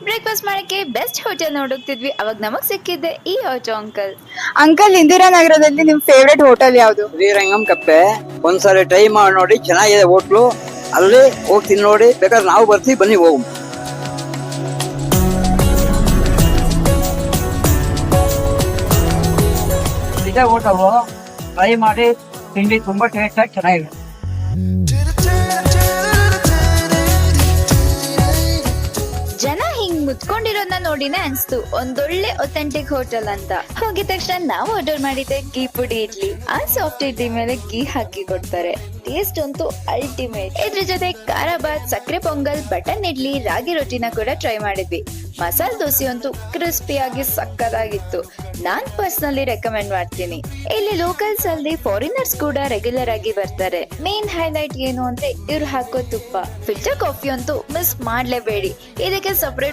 Breakfast ಮಾಡಕ್ಕೆ best hotel ನೋಡುತ್ತಿದ್ವಿ, ಅವಾಗ ನಮಗ್ ಸಿಕ್ಕಿದ್ದೆ ಈ ಆಟೋ ಅಂಕಲ್. ಅಂಕಲ್, ಇಂದಿರಾನಗರದಲ್ಲಿ ನಿಮ್ ಫೇವ್ರೆಟ್ ಹೋಟೆಲ್ ಯಾವುದು? ಶ್ರೀರಂಗಂ ಕಪ್ಪೆ ಒಂದ್ಸರಿ ಟ್ರೈ ಮಾಡಿ ನೋಡಿ, ಚೆನ್ನಾಗಿದೆ ಹೋಟ್ಲು. ಅಲ್ಲಿ ಹೋಗಿ ತಿನ್ ನೋಡಿ, ಬೇಕಾದ್ರೆ ನಾವು ಬರ್ತೀವಿ, ಬನ್ನಿ ಹೋಗು. ಇದೇ ಹೋಟೆಲ್ ಟ್ರೈ ಮಾಡಿ, ತಿಂಡಿ ತುಂಬಾ ಟೇಸ್ಟ್ ಆಗಿ ಚೆನ್ನಾಗಿದೆ. ಜನ ಹಿಂಗ್ ಮುತ್ಕೊಂಡಿರೋದನ್ನ ನೋಡಿನೇ ಅನ್ಸ್ತು ಒಂದೊಳ್ಳೆ ಒಥೆಂಟಿಕ್ ಹೋಟೆಲ್ ಅಂತ. ಹೋಗಿದ ತಕ್ಷಣ ನಾವು ಆರ್ಡರ್ ಮಾಡಿದ್ದೆ ಗೀ ಪುಡಿ ಇಡ್ಲಿ. ಆ ಸಾಫ್ಟ್ ಇಡ್ಲಿ ಮೇಲೆ ಗೀ ಹಾಕಿ ಕೊಡ್ತಾರೆ. ಟೇಸ್ಟ್ ಅಂತೂ ಅಲ್ಟಿಮೇಟ್. ಇದ್ರ ಜೊತೆ ಖಾರ ಬಾತ್, ಸಕ್ಕರೆ ಪೊಂಗಲ್, ಬಟನ್ ಇಡ್ಲಿ, ರಾಗಿ ರೊಟ್ಟಿನ ಕೂಡ ಟ್ರೈ ಮಾಡಿದ್ವಿ. ಮಸಾಲೆ ದೋಸೆ ಅಂತೂ ಕ್ರಿಸ್ಪಿಯಾಗಿ ಸಕ್ಕತ್ತಾಗಿತ್ತು. ನಾನ್ ಪರ್ಸನಲಿ ರೆಕಮೆಂಡ್ ಮಾಡ್ತೀನಿ. ಇಲ್ಲಿ ಲೋಕಲ್ಸ್ ಅಲ್ಲಿ ಫಾರಿನರ್ಸ್ ಕೂಡ ರೆಗ್ಯುಲರ್ ಆಗಿ ಬರ್ತಾರೆ. ಮೇನ್ ಹೈಲೈಟ್ ಏನು ಅಂದ್ರೆ ಇವ್ರು ಹಾಕೋ ತುಪ್ಪ. ಫಿಲ್ಟರ್ ಕಾಫಿ ಅಂತೂ ಮಿಸ್ ಮಾಡ್ಲೇಬೇಡಿ. ಇದಕ್ಕೆ ಸಪರೇಟ್